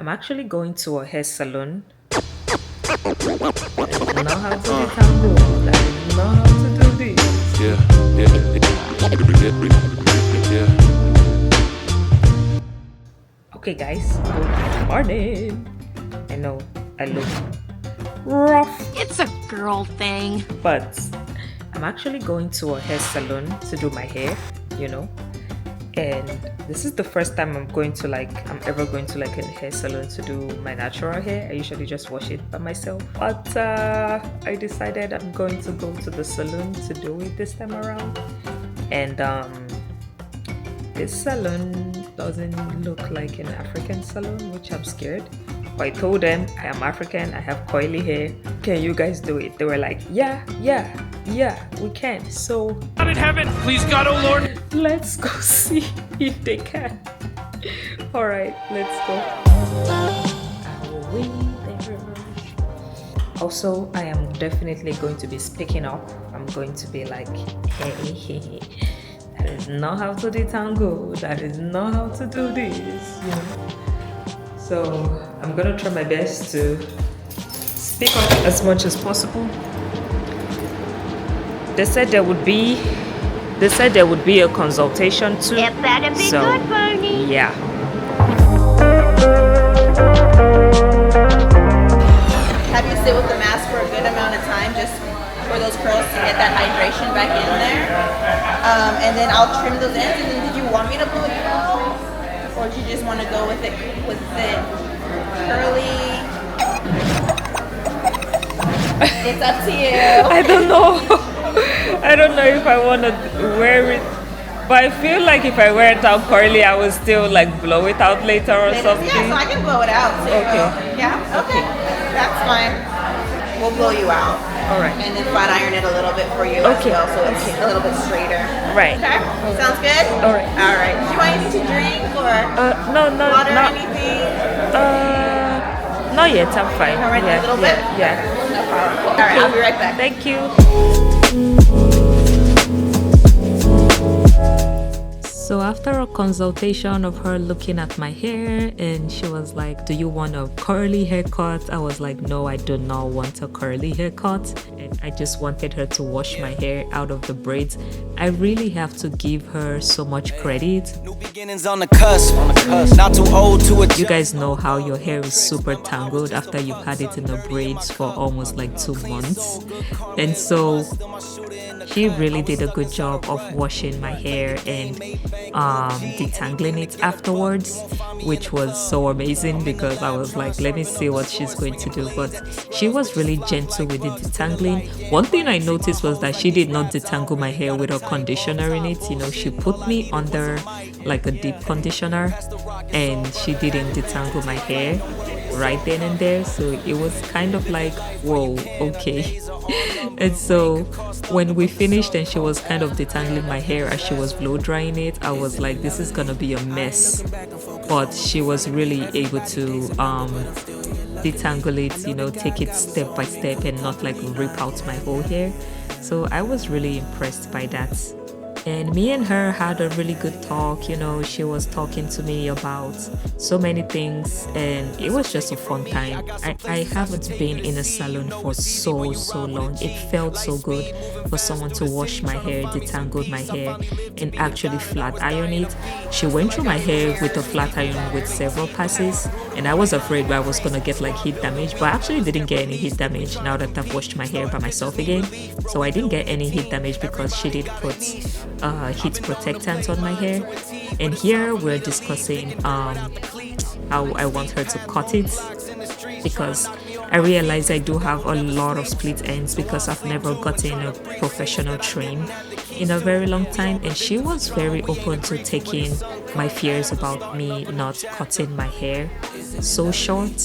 I'm actually going to a hair salon. I don't know how to detangle. I don't know how to do this. Yeah, yeah. Okay, guys, good morning. I know I look rough, It's a girl thing. but I'm actually going to a hair salon to do my hair, you know. And this is the first time I'm ever going to like a hair salon to do my natural hair. I usually just wash it by myself, but I decided I'm going to go to the salon to do it this time around. And this salon doesn't look like an African salon, which I'm scared. But I told them I am African, I have coily hair. Can you guys do it? They were like, yeah, we can. So God in heaven, please God, oh Lord. let's go see if they can. All right, let's go. Are we there? Also, I am definitely going to be speaking up. I'm going to be like, hey, that is not how to detangle. That is not how to do this, you know. So I'm gonna try my best to speak up as much as possible. They said there would be a consultation too. It better be So, good, Bernie. yeah. Have you sit with the mask for a good amount of time just for those curls to get that hydration back in there. And then I'll trim those ends. And then did you want me to blow you out? Or do you just want to go with it curly? It's up to you. I don't know. I don't know if I want to wear it. But I feel like if I wear it out curly, I will still like blow it out later or something. Yeah, so I can blow it out too. Okay. Yeah, okay. That's fine. We'll blow you out. All right. And then flat iron it a little bit for you Okay. as well, so it's a little bit straighter. Right. Okay? Sounds good? All right. All right. Do you want anything to drink or No, water or not, anything? not yet. I'm fine. All right, a little bit? Yeah. No problem. All right, I'll be right back. Thank you. So after a consultation of her looking at my hair, and she was like, do you want a curly haircut? I was like, no, I do not want a curly haircut. And I just wanted her to wash my hair out of the braids. I really have to give her so much credit. New beginnings on the cusp, not too old to it. You guys know how your hair is super tangled after you've had it in the braids for almost like 2 months. And so she really did a good job of washing my hair and detangling it afterwards, which was so amazing because I was like, let me see what she's going to do. But she was really gentle with the detangling. One thing I noticed was that she did not detangle my hair with a conditioner in it. You know, she put me under like a deep conditioner and she didn't detangle my hair right then and there. So it was kind of like, whoa, okay. And so when we finished and she was kind of detangling my hair as she was blow drying it, I was like, this is gonna be a mess. But she was really able to detangle it, you know, take it step by step and not like rip out my whole hair. So I was really impressed by that. And me and her had a really good talk. You know, she was talking to me about so many things and it was just a fun time. I haven't been in a salon for so long. It felt so good for someone to wash my hair, detangle my hair and actually flat iron it. She went through my hair with a flat iron with several passes and I was afraid I was gonna get like heat damage, but I actually didn't get any heat damage now that I've washed my hair by myself again. So I didn't get any heat damage because she did put heat protectant on my hair. And here we're discussing how I want her to cut it because I realize I do have a lot of split ends because I've never gotten a professional trim in a very long time, and she was very open to taking my fears about me not cutting my hair so short.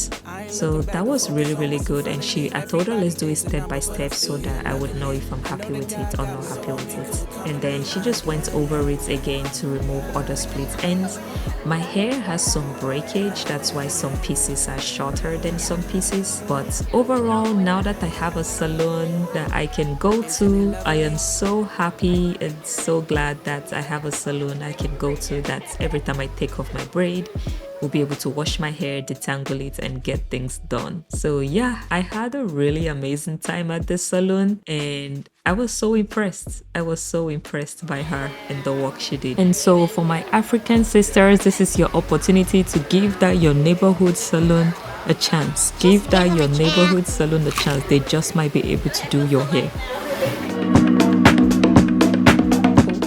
So that was really good, and I told her let's do it step by step so that I would know if I'm happy with it or not happy with it. And then she just went over it again to remove other split ends. My hair has some breakage, that's why some pieces are shorter than some pieces. But overall, now that I have a salon that I can go to, I am so happy and so glad that I have a salon I can go to that every time I take off my braid, will be able to wash my hair, detangle it, and get things done. So yeah, I had a really amazing time at this salon, and I was so impressed. I was so impressed by her and the work she did. And so for my African sisters, this is your opportunity to give that your neighborhood salon a chance. Give that your neighborhood salon a chance. They just might be able to do your hair.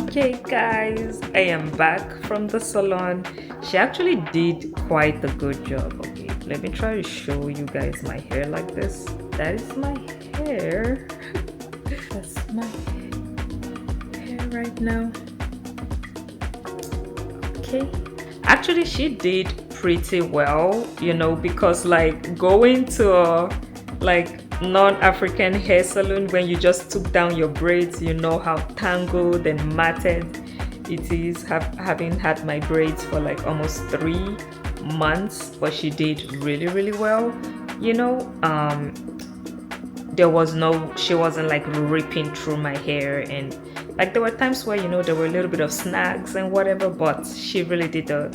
Okay guys, I am back from the salon. She actually did quite a good job. Okay, let me try to show you guys my hair like this. That is my hair. That's my hair right now. Okay, actually she did pretty well, you know, because like going to a non-African hair salon, when you just took down your braids, you know how tangled and matted it is. Having had my braids for like almost 3 months, but she did really well, you know. She wasn't like ripping through my hair, and like there were times where, you know, there were a little bit of snags and whatever, but she really did a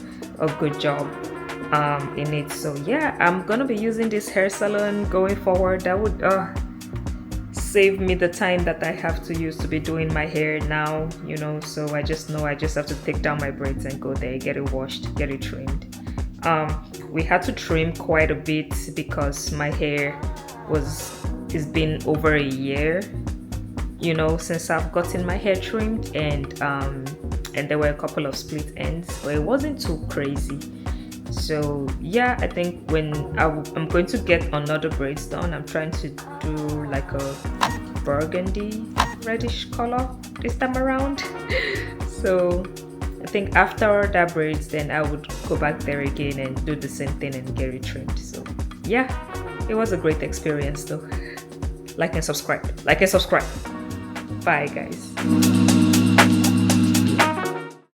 good job in it. So yeah, I'm gonna be using this hair salon going forward. That would save me the time that I have to use to be doing my hair now, you know. So I just know I just have to take down my braids and go there, get it washed, get it trimmed. We had to trim quite a bit because my hair it's been over a year, you know, since I've gotten my hair trimmed, and there were a couple of split ends, but it wasn't too crazy. So yeah, I think when I'm going to get another braids done, I'm trying to do like a burgundy reddish color this time around. So I think after that braids, then I would go back there again and do the same thing and get it trimmed. So yeah, it was a great experience though. Like and subscribe. Bye guys.